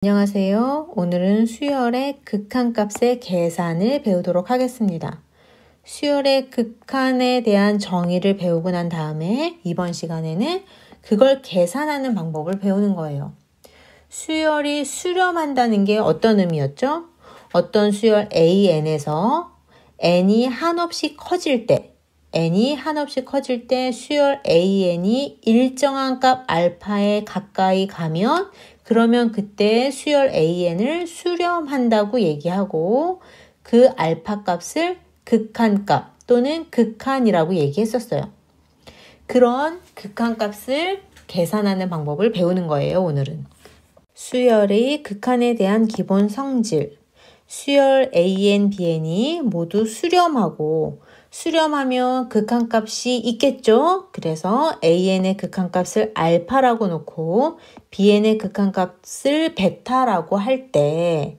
안녕하세요. 오늘은 수열의 극한값의 계산을 배우도록 하겠습니다. 수열의 극한에 대한 정의를 배우고 난 다음에 이번 시간에는 그걸 계산하는 방법을 배우는 거예요. 수열이 수렴한다는 게 어떤 의미였죠? 어떤 수열 AN에서 n이 한없이 커질 때 수열 AN이 일정한 값 알파에 가까이 가면 그러면 그때 수열 AN을 수렴한다고 얘기하고 그 알파 값을 극한값 또는 극한이라고 얘기했었어요. 그런 극한값을 계산하는 방법을 배우는 거예요, 오늘은. 수열의 극한에 대한 기본 성질. 수열 AN, BN이 모두 수렴하면 극한값이 있겠죠? 그래서 AN의 극한값을 알파라고 놓고 BN의 극한값을 베타라고 할 때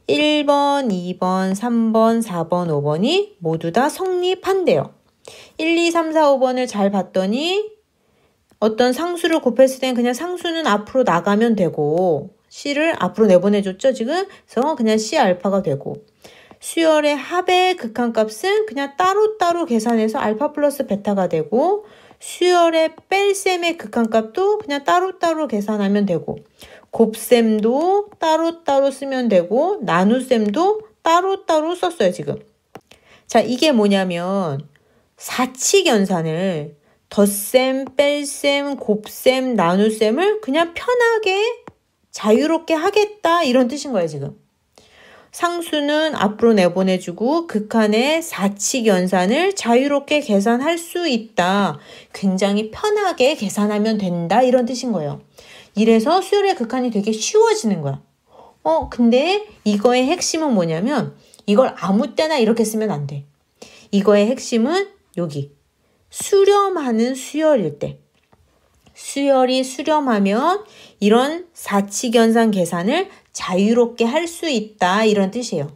1번, 2번, 3번, 4번, 5번이 모두 다 성립한대요. 1, 2, 3, 4, 5번을 잘 봤더니 어떤 상수를 곱했을 땐 그냥 상수는 앞으로 나가면 되고 C를 앞으로 내보내줬죠, 지금? 그래서 그냥 C 알파가 되고 수열의 합의 극한값은 그냥 따로따로 계산해서 알파 플러스 베타가 되고 수열의 뺄셈의 극한값도 그냥 따로따로 계산하면 되고 곱셈도 따로따로 쓰면 되고 나눗셈도 따로따로 썼어요, 지금. 자, 이게 뭐냐면 사칙연산을 덧셈, 뺄셈, 곱셈, 나눗셈을 그냥 편하게 자유롭게 하겠다 이런 뜻인 거예요, 지금. 상수는 앞으로 내보내주고 극한의 사칙연산을 자유롭게 계산할 수 있다. 굉장히 편하게 계산하면 된다 이런 뜻인 거예요. 이래서 수열의 극한이 되게 쉬워지는 거야. 근데 이거의 핵심은 뭐냐면 이걸 아무 때나 이렇게 쓰면 안 돼. 이거의 핵심은 여기 수렴하는 수열일 때. 수열이 수렴하면 이런 사칙연산 계산을 자유롭게 할 수 있다 이런 뜻이에요.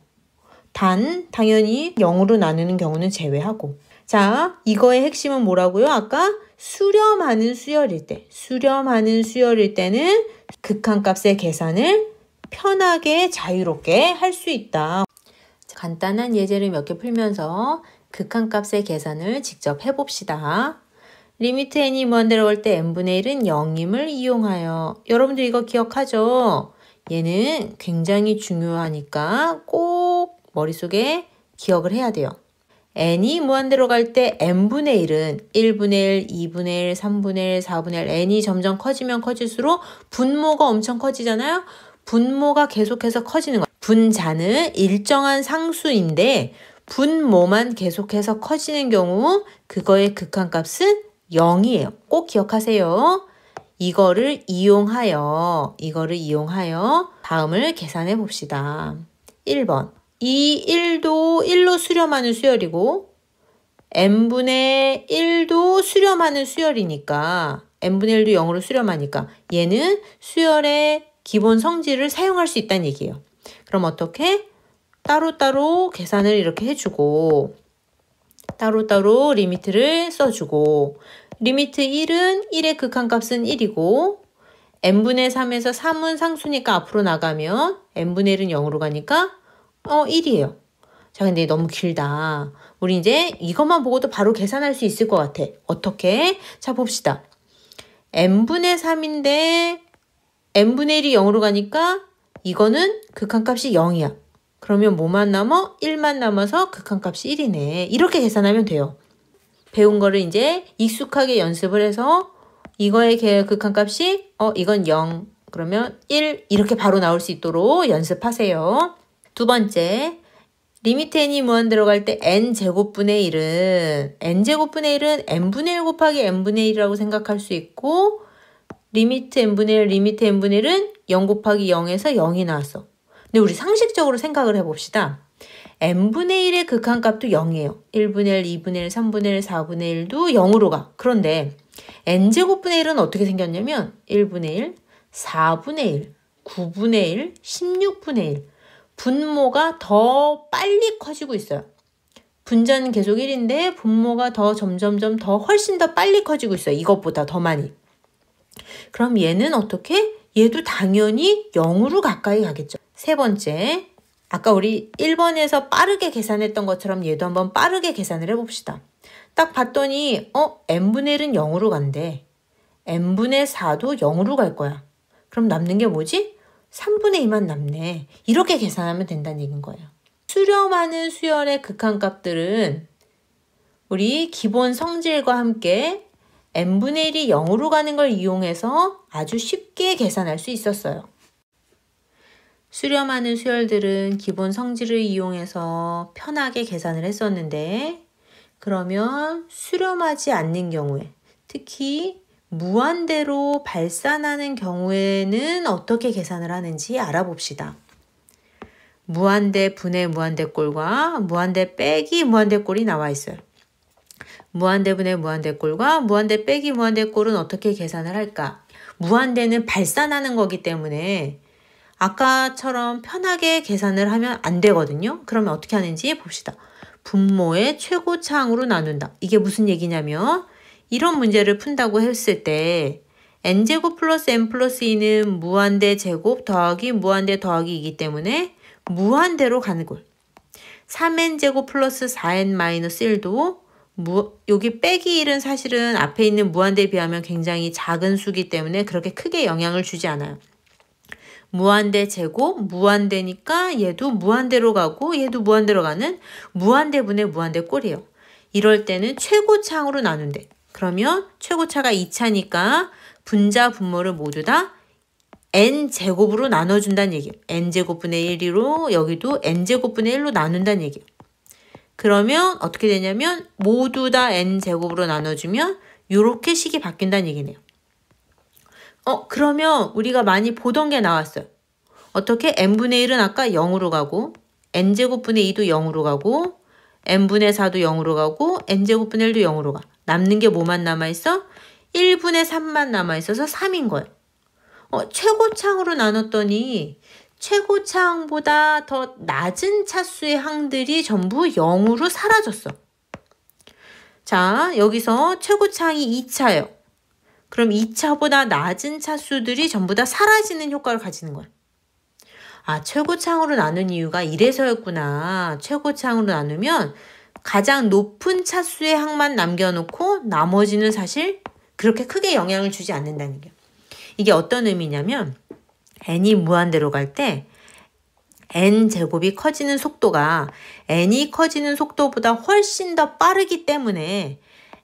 당연히 0으로 나누는 경우는 제외하고. 자, 이거의 핵심은 뭐라고요? 아까 수렴하는 수열일 때는 극한값의 계산을 편하게 자유롭게 할 수 있다. 간단한 예제를 몇 개 풀면서 극한값의 계산을 직접 해봅시다. 리미트 n이 무한대로 갈 때 n분의 1은 0임을 이용하여. 여러분들 이거 기억하죠? 얘는 굉장히 중요하니까 꼭 머릿속에 기억을 해야 돼요. n이 무한대로 갈 때 n분의 1은 1분의 1, 2분의 1, 3분의 1, 4분의 1 n이 점점 커지면 커질수록 분모가 엄청 커지잖아요. 분모가 계속해서 커지는 거예요. 분자는 일정한 상수인데 분모만 계속해서 커지는 경우 그거의 극한값은 0이에요. 꼭 기억하세요. 이거를 이용하여 다음을 계산해 봅시다. 1번. 이 1도 1로 수렴하는 수열이고 n분의 1도 수렴하는 수열이니까 n분의 1도 0으로 수렴하니까 얘는 수열의 기본 성질을 사용할 수 있다는 얘기예요. 그럼 어떻게? 따로따로 계산을 이렇게 해주고 따로따로 리미트를 써주고 리미트 1은 1의 극한값은 1이고 n분의 3에서 3은 상수니까 앞으로 나가면 n분의 1은 0으로 가니까 1이에요. 자, 근데 너무 길다. 우리 이제 이것만 보고도 바로 계산할 수 있을 것 같아. 어떻게? 자, 봅시다. n분의 3인데 n분의 1이 0으로 가니까 이거는 극한값이 0이야. 그러면 뭐만 남아? 1만 남아서 극한값이 1이네. 이렇게 계산하면 돼요. 배운 거를 이제 익숙하게 연습을 해서 이거의 극한값이 이건 0, 그러면 1 이렇게 바로 나올 수 있도록 연습하세요. 두 번째, 리미트 n이 무한대로 갈 때 n제곱분의 1은 n분의 1 곱하기 n분의 1이라고 생각할 수 있고 리미트 n분의 1은 0 곱하기 0에서 0이 나왔어. 근데 우리 상식적으로 생각을 해봅시다. n분의 1의 극한값도 0이에요. 1분의 1, 2분의 1, 3분의 1, 4분의 1도 0으로 가. 그런데 n제곱분의 1은 어떻게 생겼냐면 1분의 1, 4분의 1, 9분의 1, 16분의 1. 분모가 더 빨리 커지고 있어요. 분자는 계속 1인데 분모가 점점점 훨씬 더 빨리 커지고 있어요. 이것보다 더 많이. 그럼 얘는 어떻게? 얘도 당연히 0으로 가까이 가겠죠. 세 번째, 아까 우리 1번에서 빠르게 계산했던 것처럼 얘도 한번 빠르게 계산을 해봅시다. 딱 봤더니 n분의 1은 0으로 간대. n분의 4도 0으로 갈 거야. 그럼 남는 게 뭐지? 3분의 2만 남네. 이렇게 계산하면 된다는 얘기인 거예요. 수렴하는 수열의 극한값들은 우리 기본 성질과 함께 n분의 1이 0으로 가는 걸 이용해서 아주 쉽게 계산할 수 있었어요. 수렴하는 수열들은 기본 성질을 이용해서 편하게 계산을 했었는데, 그러면 수렴하지 않는 경우에, 특히 무한대로 발산하는 경우에는 어떻게 계산을 하는지 알아봅시다. 무한대 분의 무한대꼴과 무한대 빼기 무한대꼴이 나와 있어요. 무한대 분의 무한대꼴과 무한대 빼기 무한대꼴은 어떻게 계산을 할까? 무한대는 발산하는 거기 때문에 아까처럼 편하게 계산을 하면 안 되거든요. 그러면 어떻게 하는지 봅시다. 분모의 최고차항으로 나눈다. 이게 무슨 얘기냐면 이런 문제를 푼다고 했을 때 n제곱 플러스 n 플러스 2는 무한대 제곱 더하기 무한대 더하기이기 때문에 무한대로 가는 거예요. 3n제곱 플러스 4n 마이너스 1도 여기 빼기 1은 사실은 앞에 있는 무한대에 비하면 굉장히 작은 수기 때문에 그렇게 크게 영향을 주지 않아요. 무한대 제곱, 무한대니까 얘도 무한대로 가고 얘도 무한대로 가는 무한대분의 무한대꼴이에요. 이럴 때는 최고차항으로 나눈대. 그러면 최고차가 2차니까 분자 분모를 모두 다 n제곱으로 나눠준다는 얘기예요. n제곱분의 1로 여기도 n제곱분의 1로 나눈다는 얘기예요. 그러면 어떻게 되냐면 모두 다 n제곱으로 나눠주면 이렇게 식이 바뀐다는 얘기네요. 그러면 우리가 많이 보던 게 나왔어요. 어떻게? n분의 1은 아까 0으로 가고 n제곱분의 2도 0으로 가고 n분의 4도 0으로 가고 n제곱분의 1도 0으로 가. 남는 게 뭐만 남아있어? 1분의 3만 남아있어서 3인 거예요. 최고차항으로 나눴더니 최고차항보다 더 낮은 차수의 항들이 전부 0으로 사라졌어. 자, 여기서 최고차항이 2차예요. 그럼 2차보다 낮은 차수들이 전부 다 사라지는 효과를 가지는 거야. 아, 최고차항으로 나눈 이유가 이래서였구나. 최고차항으로 나누면 가장 높은 차수의 항만 남겨놓고 나머지는 사실 그렇게 크게 영향을 주지 않는다는 게. 이게 어떤 의미냐면 n이 무한대로 갈 때 n제곱이 커지는 속도가 n이 커지는 속도보다 훨씬 더 빠르기 때문에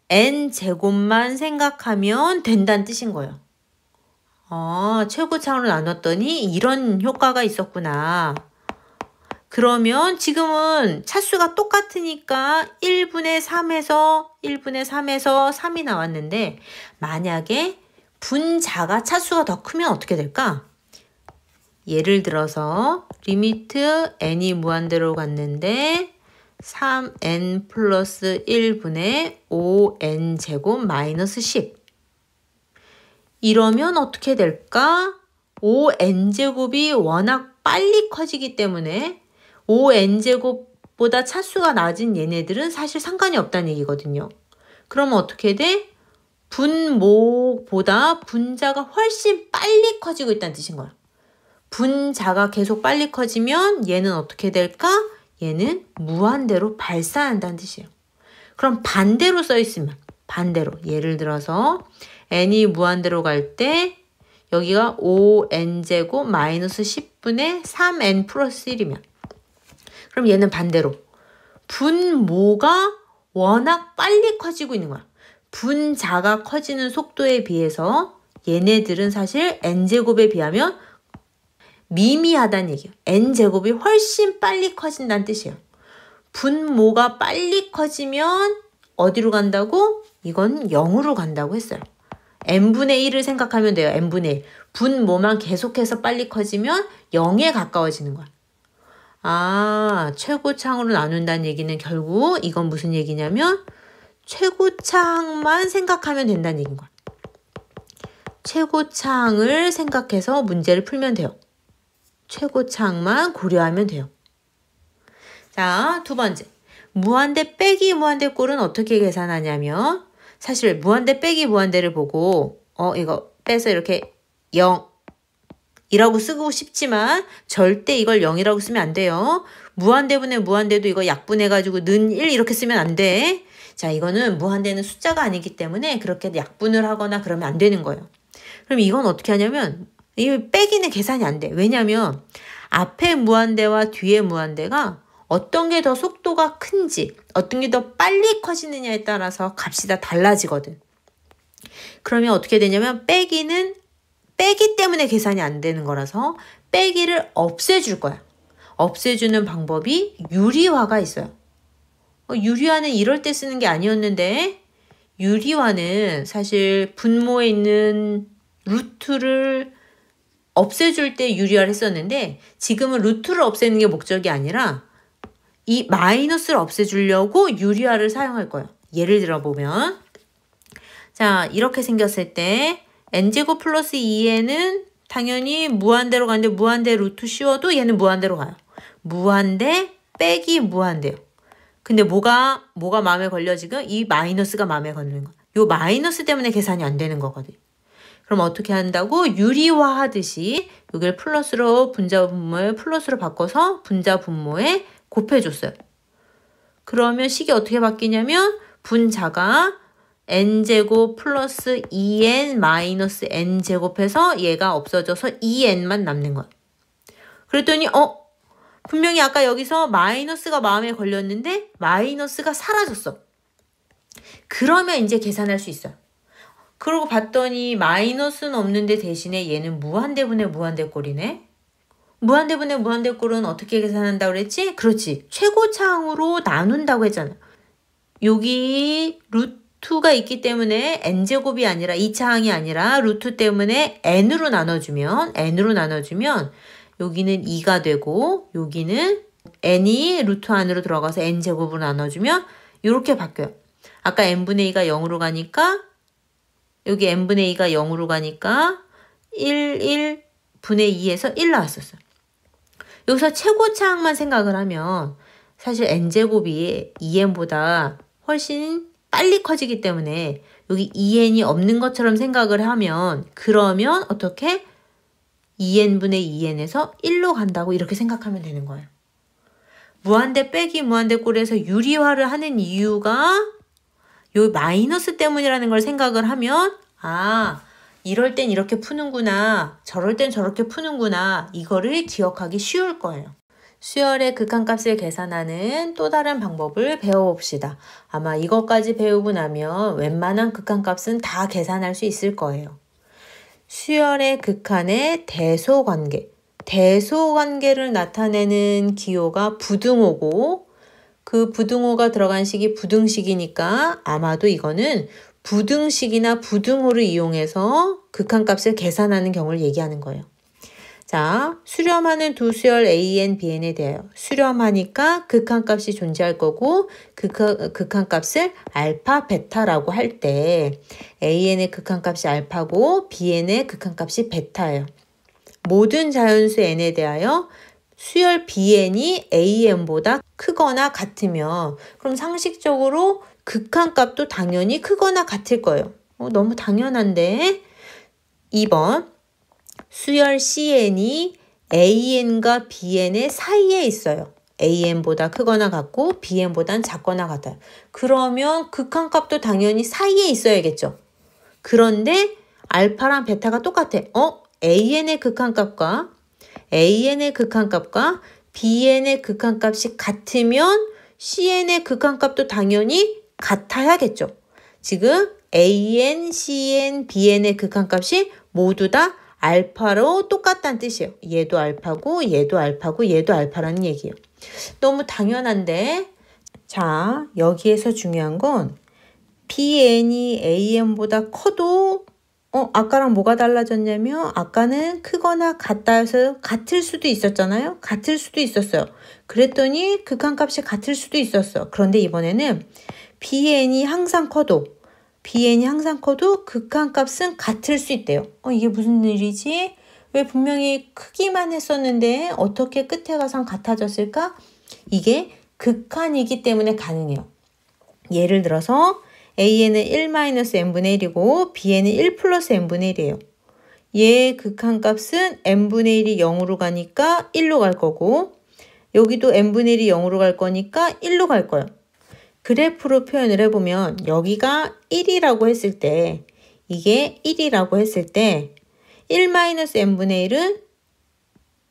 n제곱만 생각하면 된다는 뜻인 거예요. 최고차항으로 나눴더니 이런 효과가 있었구나. 그러면 지금은 차수가 똑같으니까 1분의 3에서 3이 나왔는데 만약에 분자가 차수가 더 크면 어떻게 될까? 예를 들어서 리미트 n이 무한대로 갔는데 3n 플러스 1분의 5n 제곱 마이너스 10. 이러면 어떻게 될까? 5n 제곱이 워낙 빨리 커지기 때문에 5n 제곱보다 차수가 낮은 얘네들은 사실 상관이 없다는 얘기거든요. 그러면 어떻게 돼? 분모보다 분자가 훨씬 빨리 커지고 있다는 뜻인 거야. 분자가 계속 빨리 커지면 얘는 어떻게 될까? 얘는 무한대로 발산한다는 뜻이에요. 그럼 반대로 써 있으면 반대로 예를 들어서 n이 무한대로 갈 때 여기가 5n제곱 마이너스 10분의 3n 플러스 1이면 그럼 얘는 반대로 분모가 워낙 빨리 커지고 있는 거야. 분자가 커지는 속도에 비해서 얘네들은 사실 n제곱에 비하면 미미하다는 얘기예요. n제곱이 훨씬 빨리 커진다는 뜻이에요. 분모가 빨리 커지면 어디로 간다고? 이건 0으로 간다고 했어요. n분의 1을 생각하면 돼요. n분의 1. 분모만 계속해서 빨리 커지면 0에 가까워지는 거야. 아, 최고차항으로 나눈다는 얘기는 결국 이건 무슨 얘기냐면 최고차항만 생각하면 된다는 얘기인 거야. 최고차항을 생각해서 문제를 풀면 돼요. 최고차항만 고려하면 돼요. 자, 두 번째. 무한대 빼기 무한대 꼴은 어떻게 계산하냐면 사실 무한대 빼기 무한대를 보고 이거 빼서 이렇게 0 이라고 쓰고 싶지만 절대 이걸 0이라고 쓰면 안 돼요. 무한대분의 무한대도 이거 약분해가지고 는 1 이렇게 쓰면 안 돼. 자, 이거는 무한대는 숫자가 아니기 때문에 그렇게 약분을 하거나 그러면 안 되는 거예요. 그럼 이건 어떻게 하냐면 이 빼기는 계산이 안 돼. 왜냐면 앞에 무한대와 뒤에 무한대가 어떤 게 더 속도가 큰지 어떤 게 더 빨리 커지느냐에 따라서 값이 다 달라지거든. 그러면 어떻게 되냐면 빼기는 빼기 때문에 계산이 안 되는 거라서 빼기를 없애줄 거야. 없애주는 방법이 유리화가 있어요. 유리화는 이럴 때 쓰는 게 아니었는데 유리화는 사실 분모에 있는 루트를 없애줄 때 유리화를 했었는데 지금은 루트를 없애는 게 목적이 아니라 이 마이너스를 없애주려고 유리화를 사용할 거예요. 예를 들어 보면 자, 이렇게 생겼을 때 n제곱 플러스 2n은 당연히 무한대로 가는데 무한대 루트 씌워도 얘는 무한대로 가요. 무한대 빼기 무한대요. 근데 뭐가 마음에 걸려 지금? 이 마이너스가 마음에 걸리는 거야. 요 마이너스 때문에 계산이 안 되는 거거든. 그럼 어떻게 한다고? 유리화 하듯이 여기를 플러스로 분자 분모에 플러스로 바꿔서 분자 분모에 곱해줬어요. 그러면 식이 어떻게 바뀌냐면 분자가 n제곱 플러스 2n 마이너스 n제곱해서 얘가 없어져서 2n만 남는 거야. 그랬더니 분명히 아까 여기서 마이너스가 마음에 걸렸는데 마이너스가 사라졌어. 그러면 이제 계산할 수 있어요. 그러고 봤더니 마이너스는 없는데 대신에 얘는 무한대분의 무한대꼴이네. 무한대분의 무한대꼴은 어떻게 계산한다고 그랬지? 그렇지. 최고차항으로 나눈다고 했잖아. 여기 루트가 있기 때문에 n제곱이 아니라 2차항이 아니라 루트 때문에 n으로 나눠주면 여기는 2가 되고 여기는 n이 루트 안으로 들어가서 n제곱으로 나눠주면 이렇게 바뀌어요. 아까 n분의 2가 0으로 가니까 여기 n분의 2가 0으로 가니까 1분의 2에서 1 나왔었어요. 여기서 최고차항만 생각을 하면 사실 n제곱이 2n보다 훨씬 빨리 커지기 때문에 여기 2n이 없는 것처럼 생각을 하면 그러면 어떻게? 2n분의 2n에서 1로 간다고 이렇게 생각하면 되는 거예요. 무한대 빼기 무한대 꼴에서 유리화를 하는 이유가 요 마이너스 때문이라는 걸 생각을 하면 이럴 땐 이렇게 푸는구나. 저럴 땐 저렇게 푸는구나. 이거를 기억하기 쉬울 거예요. 수열의 극한값을 계산하는 또 다른 방법을 배워봅시다. 아마 이것까지 배우고 나면 웬만한 극한값은 다 계산할 수 있을 거예요. 수열의 극한의 대소관계. 대소관계를 나타내는 기호가 부등호고 그 부등호가 들어간 식이 부등식이니까 아마도 이거는 부등식이나 부등호를 이용해서 극한값을 계산하는 경우를 얘기하는 거예요. 자, 수렴하는 두 수열 AN, BN에 대하여 수렴하니까 극한값이 존재할 거고 극한값을 알파, 베타라고 할 때 AN의 극한값이 알파고 BN의 극한값이 베타예요. 모든 자연수 N에 대하여 수열 BN이 AN보다 크거나 같으면 그럼 상식적으로 극한값도 당연히 크거나 같을 거예요. 너무 당연한데 2번 수열 CN이 AN과 BN의 사이에 있어요. AN보다 크거나 같고 BN보다는 작거나 같아요. 그러면 극한값도 당연히 사이에 있어야겠죠. 그런데 알파랑 베타가 똑같아. AN의 극한값과 BN의 극한값이 같으면 CN의 극한값도 당연히 같아야겠죠. 지금 AN, CN, BN의 극한값이 모두 다 알파로 똑같다는 뜻이에요. 얘도 알파고 얘도 알파고 얘도 알파라는 얘기예요. 너무 당연한데 자, 여기에서 중요한 건 BN이 AN보다 커도 아까랑 뭐가 달라졌냐면 아까는 크거나 같다 해서 같을 수도 있었잖아요. 같을 수도 있었어요. 그랬더니 극한값이 같을 수도 있었어. 그런데 이번에는 BN이 항상 커도 극한값은 같을 수 있대요. 이게 무슨 일이지? 왜 분명히 크기만 했었는데 어떻게 끝에 가선 같아졌을까? 이게 극한이기 때문에 가능해요. 예를 들어서 AN은 1-n분의 1이고 BN은 1 플러스 n분의 1이에요. 얘의 극한값은 n분의 1이 0으로 가니까 1로 갈 거고 여기도 n분의 1이 0으로 갈 거니까 1로 갈 거예요. 그래프로 표현을 해보면 여기가 1이라고 했을 때 이게 1이라고 했을 때 1-n분의 1은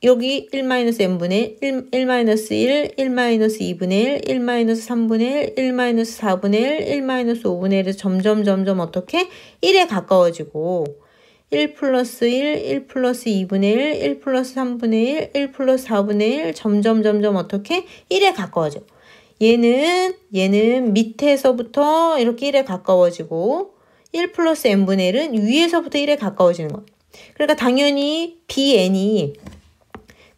여기 1-n분의 1, 1-1, 1-2분의 1, 1-3분의 1, 1-4분의 1, 1-5분의 1에서 점점 어떻게 1에 가까워지고 1 플러스 1, 1 플러스 2분의 1, 1 플러스 3분의 1, 1 플러스 4분의 1 점점 어떻게 1에 가까워져. 얘는 밑에서부터 이렇게 1에 가까워지고 1 플러스 n분의 1은 위에서부터 1에 가까워지는 거예요. 그러니까 당연히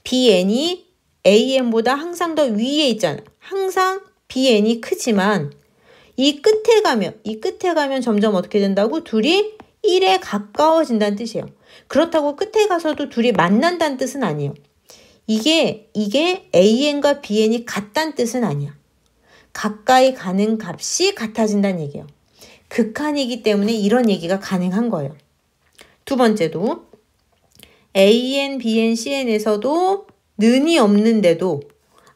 bn이 an보다 항상 더 위에 있잖아요. 항상 bn이 크지만 이 끝에 가면 점점 어떻게 된다고? 둘이 1에 가까워진다는 뜻이에요. 그렇다고 끝에 가서도 둘이 만난다는 뜻은 아니에요. 이게 an과 bn이 같다는 뜻은 아니야. 가까이 가는 값이 같아진다는 얘기예요. 극한이기 때문에 이런 얘기가 가능한 거예요. 두 번째도 an, bn, cn에서도 는이 없는데도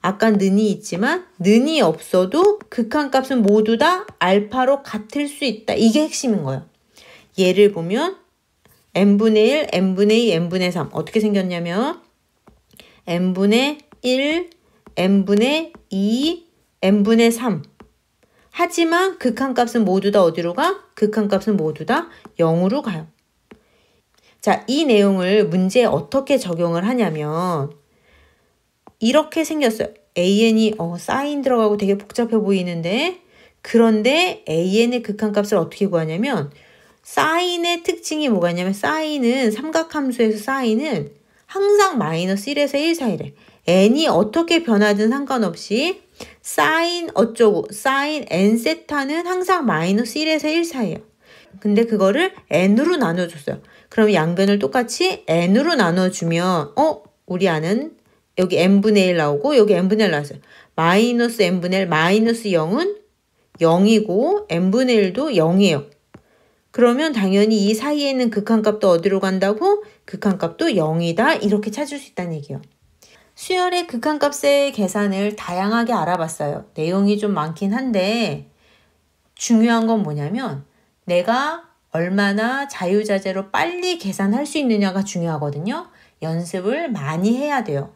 아까 는이 있지만 는이 없어도 극한값은 모두 다 알파로 같을 수 있다. 이게 핵심인 거예요. 예를 보면 n분의 1, n분의 2, n분의 3 어떻게 생겼냐면 n분의 1, n분의 2, n분의 3 하지만 극한값은 모두 다 어디로 가? 극한값은 모두 다 0으로 가요. 자, 이 내용을 문제에 어떻게 적용을 하냐면 이렇게 생겼어요. an이 사인 들어가고 되게 복잡해 보이는데 그런데 an의 극한값을 어떻게 구하냐면 사인의 특징이 뭐가 있냐면 사인은 삼각함수에서 사인은 항상 마이너스 1에서 1 사이래. n이 어떻게 변하든 상관없이 사인 어쩌고 사인 n세타는 항상 마이너스 1에서 1 사이에요. 근데 그거를 n으로 나눠줬어요. 그럼 양변을 똑같이 n으로 나눠주면 우리 아는 여기 n분의 1 나오고 여기 n분의 1 나왔어요. 마이너스 n분의 1 마이너스 0은 0이고 n분의 1도 0이에요. 그러면 당연히 이 사이에 있는 극한값도 어디로 간다고? 극한값도 0이다. 이렇게 찾을 수 있다는 얘기예요. 수열의 극한값의 계산을 다양하게 알아봤어요. 내용이 좀 많긴 한데 중요한 건 뭐냐면 내가 얼마나 자유자재로 빨리 계산할 수 있느냐가 중요하거든요. 연습을 많이 해야 돼요.